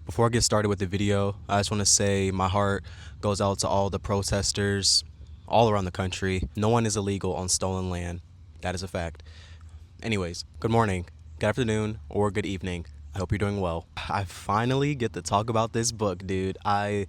Before I get started with the video, I just want to say my heart goes out to all the protesters all around the country. No one is illegal on stolen land. That is a fact. Anyways, good morning, good afternoon, or good evening. I hope you're doing well. I finally get to talk about this book, dude. I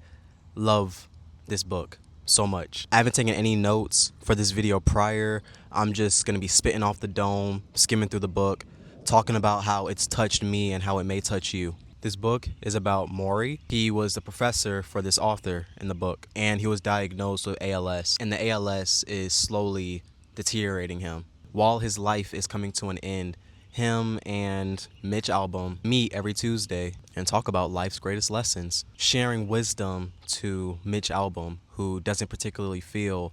love this book so much. I haven't taken any notes for this video prior. I'm just going to be spitting off the dome, skimming through the book, talking about how it's touched me and how it may touch you. This book is about Morrie. He was the professor for this author in the book, and he was diagnosed with ALS, and the ALS is slowly deteriorating him. While his life is coming to an end, him and Mitch Albom meet every Tuesday and talk about life's greatest lessons, sharing wisdom to Mitch Albom, who doesn't particularly feel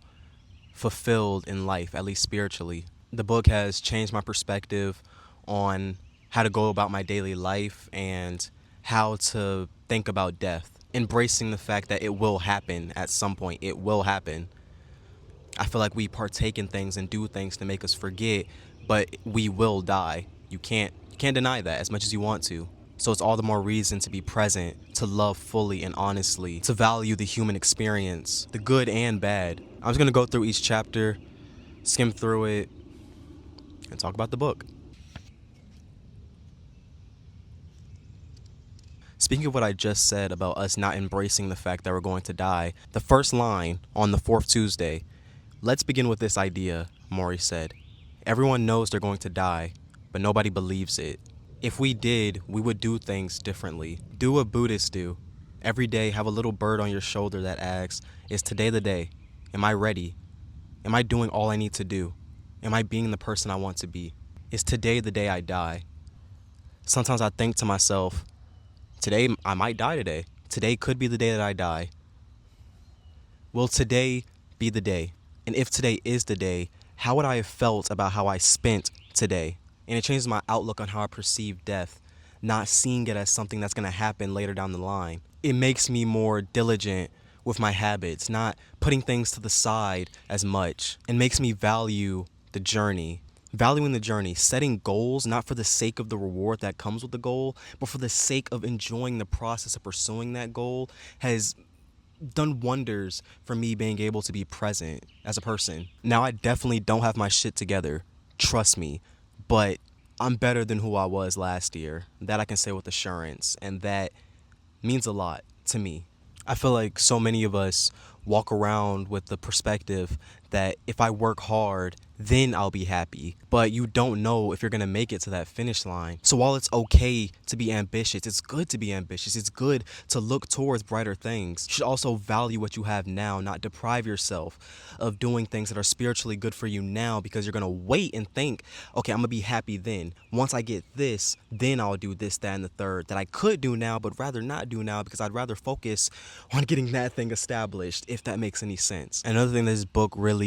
fulfilled in life, at least spiritually. The book has changed my perspective on how to go about my daily life and how to think about death, embracing the fact that it will happen at some point. It will happen. I feel like we partake in things and do things to make us forget, but we will die. You can't deny that as much as you want to. So it's all the more reason to be present, to love fully and honestly, to value the human experience, the good and bad. I'm just gonna go through each chapter, skim through it, and talk about the book. Speaking of what I just said about us not embracing the fact that we're going to die, the first line on the fourth Tuesday, let's begin with this idea, Morrie said. Everyone knows they're going to die, but nobody believes it. If we did, we would do things differently. Do what Buddhists do. Every day, have a little bird on your shoulder that asks, is today the day? Am I ready? Am I doing all I need to do? Am I being the person I want to be? Is today the day I die? Sometimes I think to myself, today, I might die today. Today could be the day that I die. Will today be the day? And if today is the day, how would I have felt about how I spent today? And it changes my outlook on how I perceive death, not seeing it as something that's going to happen later down the line. It makes me more diligent with my habits, not putting things to the side as much. It makes me value the journey. Valuing the journey, setting goals, not for the sake of the reward that comes with the goal, but for the sake of enjoying the process of pursuing that goal, has done wonders for me being able to be present as a person. Now, I definitely don't have my shit together, trust me, but I'm better than who I was last year. That I can say with assurance, and that means a lot to me. I feel like so many of us walk around with the perspective that if I work hard, then I'll be happy. But you don't know if you're going to make it to that finish line. So while it's okay to be ambitious, it's good to be ambitious. It's good to look towards brighter things. You should also value what you have now, not deprive yourself of doing things that are spiritually good for you now, because you're going to wait and think, okay, I'm going to be happy then. Once I get this, then I'll do this, that, and the third that I could do now, but rather not do now, because I'd rather focus on getting that thing established, if that makes any sense. Another thing this book really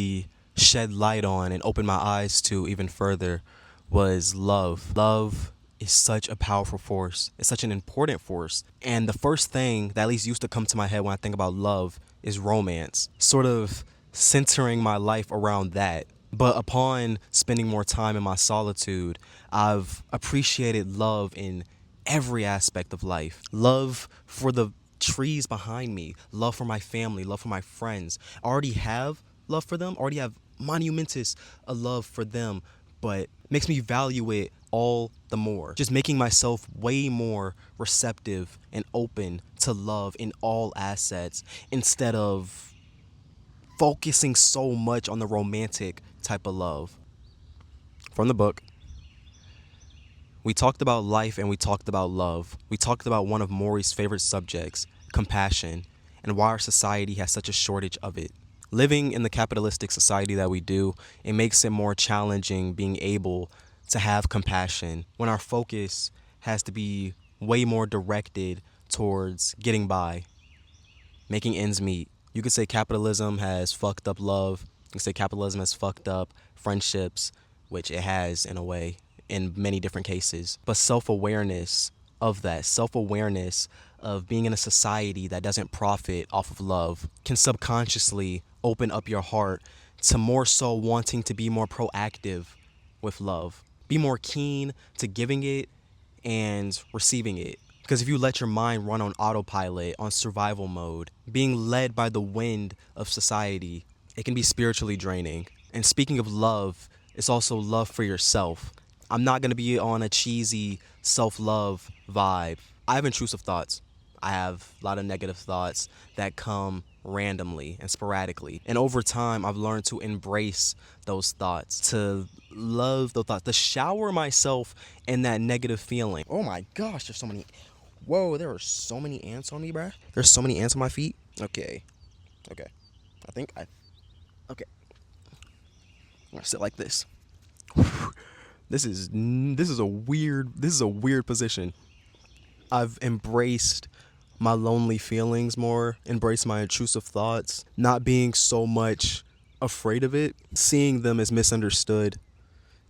shed light on and opened my eyes to even further was love. Love is such a powerful force. It's such an important force. And the first thing that at least used to come to my head when I think about love is romance, sort of centering my life around that. But upon spending more time in my solitude, I've appreciated love in every aspect of life. Love for the trees behind me, love for my family, love for my friends. I already have love for them, already have monumentous a love for them, but makes me value it all the more. Just making myself way more receptive and open to love in all assets, instead of focusing so much on the romantic type of love. From the book, we talked about life and we talked about love. We talked about one of Morrie's favorite subjects, compassion, and why our society has such a shortage of it. Living in the capitalistic society that we do, it makes it more challenging being able to have compassion when our focus has to be way more directed towards getting by, making ends meet. You could say capitalism has fucked up love. You could say capitalism has fucked up friendships, which it has in a way, in many different cases. But self-awareness of that, self-awareness of being in a society that doesn't profit off of love, can subconsciously open up your heart to more so wanting to be more proactive with love. Be more keen to giving it and receiving it. Because if you let your mind run on autopilot, on survival mode, being led by the wind of society, it can be spiritually draining. And speaking of love, it's also love for yourself. I'm not going to be on a cheesy self love vibe. I have intrusive thoughts. I have a lot of negative thoughts that come randomly and sporadically. And over time, I've learned to embrace those thoughts, to love those thoughts, to shower myself in that negative feeling. Oh my gosh, there's so many. Whoa, there are so many ants on me, bruh. There's so many ants on my feet. Okay. Okay. Okay. I'm gonna sit like this. This is a weird position. I've embraced my lonely feelings more, embraced my intrusive thoughts, not being so much afraid of it, seeing them as misunderstood,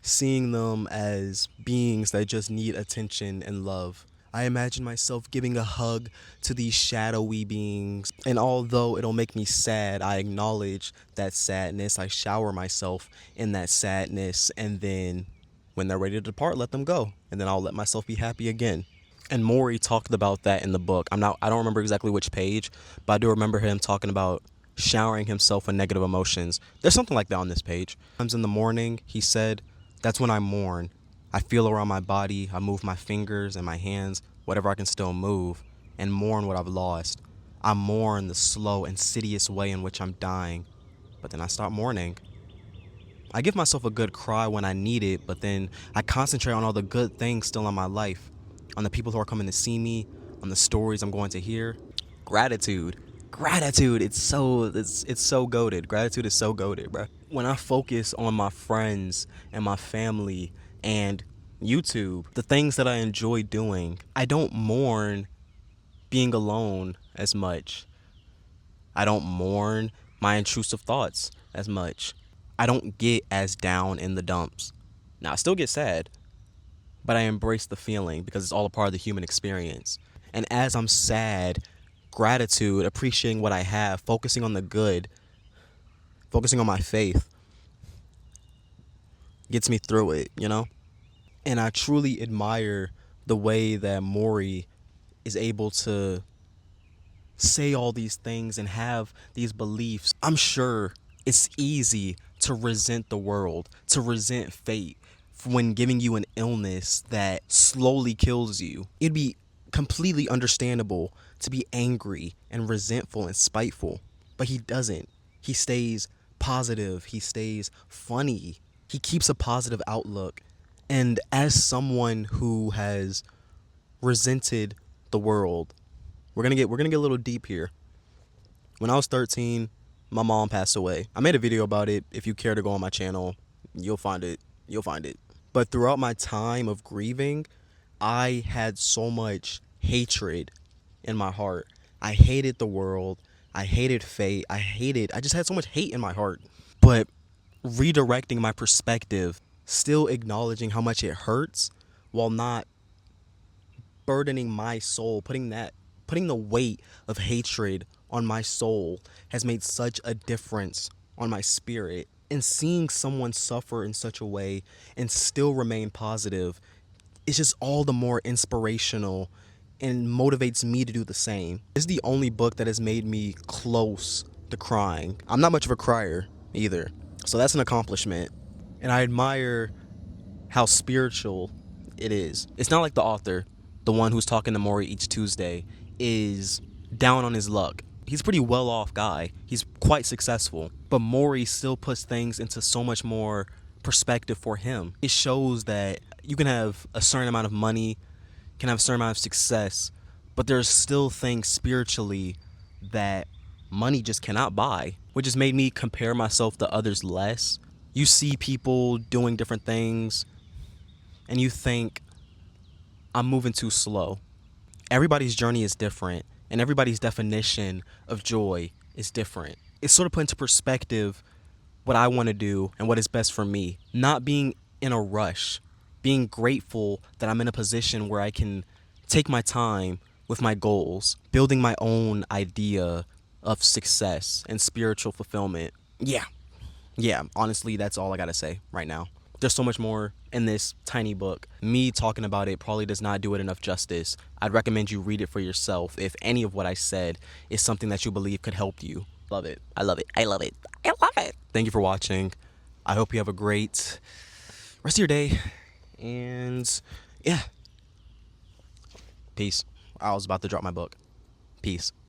seeing them as beings that just need attention and love. I imagine myself giving a hug to these shadowy beings, and although it'll make me sad, I acknowledge that sadness. I shower myself in that sadness, and then when they're ready to depart, let them go, and then I'll let myself be happy again. And Morrie talked about that in the book. I don't remember exactly which page, but I do remember him talking about showering himself with negative emotions. There's something like that on this page. Sometimes in the morning, he said, that's when I mourn. I feel around my body, I move my fingers and my hands, whatever I can still move, and mourn what I've lost. I mourn the slow, insidious way in which I'm dying, but then I stop mourning. I give myself a good cry when I need it, but then I concentrate on all the good things still in my life, on the people who are coming to see me, on the stories I'm going to hear. Gratitude, it's so goated. Gratitude is so goated, bro. When I focus on my friends and my family and YouTube, the things that I enjoy doing, I don't mourn being alone as much. I don't mourn my intrusive thoughts as much. I don't get as down in the dumps. Now, I still get sad, but I embrace the feeling because it's all a part of the human experience. And as I'm sad, gratitude, appreciating what I have, focusing on the good, focusing on my faith, gets me through it, you know? And I truly admire the way that Morrie is able to say all these things and have these beliefs. I'm sure it's easy to resent the world, to resent fate when giving you an illness that slowly kills you. It'd be completely understandable to be angry and resentful and spiteful, but he doesn't. He stays positive, he stays funny, he keeps a positive outlook. And as someone who has resented the world, we're gonna get a little deep here. When I was 13, my mom passed away. I made a video about it. If you care to go on my channel, you'll find it. You'll find it. But throughout my time of grieving, I had so much hatred in my heart. I hated the world. I hated fate. I just had so much hate in my heart. But redirecting my perspective, still acknowledging how much it hurts while not burdening my soul, putting the weight of hatred on my soul has made such a difference on my spirit. And seeing someone suffer in such a way and still remain positive is just all the more inspirational and motivates me to do the same. It's the only book that has made me close to crying. I'm not much of a crier either, so that's an accomplishment. And I admire how spiritual it is. It's not like the author, the one who's talking to Morrie each Tuesday, is down on his luck. He's a pretty well-off guy. He's quite successful. But Morrie still puts things into so much more perspective for him. It shows that you can have a certain amount of money, can have a certain amount of success, but there's still things spiritually that money just cannot buy, which has made me compare myself to others less. You see people doing different things, and you think, I'm moving too slow. Everybody's journey is different, and everybody's definition of joy is different. It's sort of put into perspective what I want to do and what is best for me. Not being in a rush, being grateful that I'm in a position where I can take my time with my goals, building my own idea of success and spiritual fulfillment. Yeah, honestly, that's all I gotta say right now. There's so much more in this tiny book. Me talking about it probably does not do it enough justice. I'd recommend you read it for yourself if any of what I said is something that you believe could help you. Love it. I love it. I love it. I love it. Thank you for watching. I hope you have a great rest of your day. And yeah. Peace. I was about to drop my book. Peace.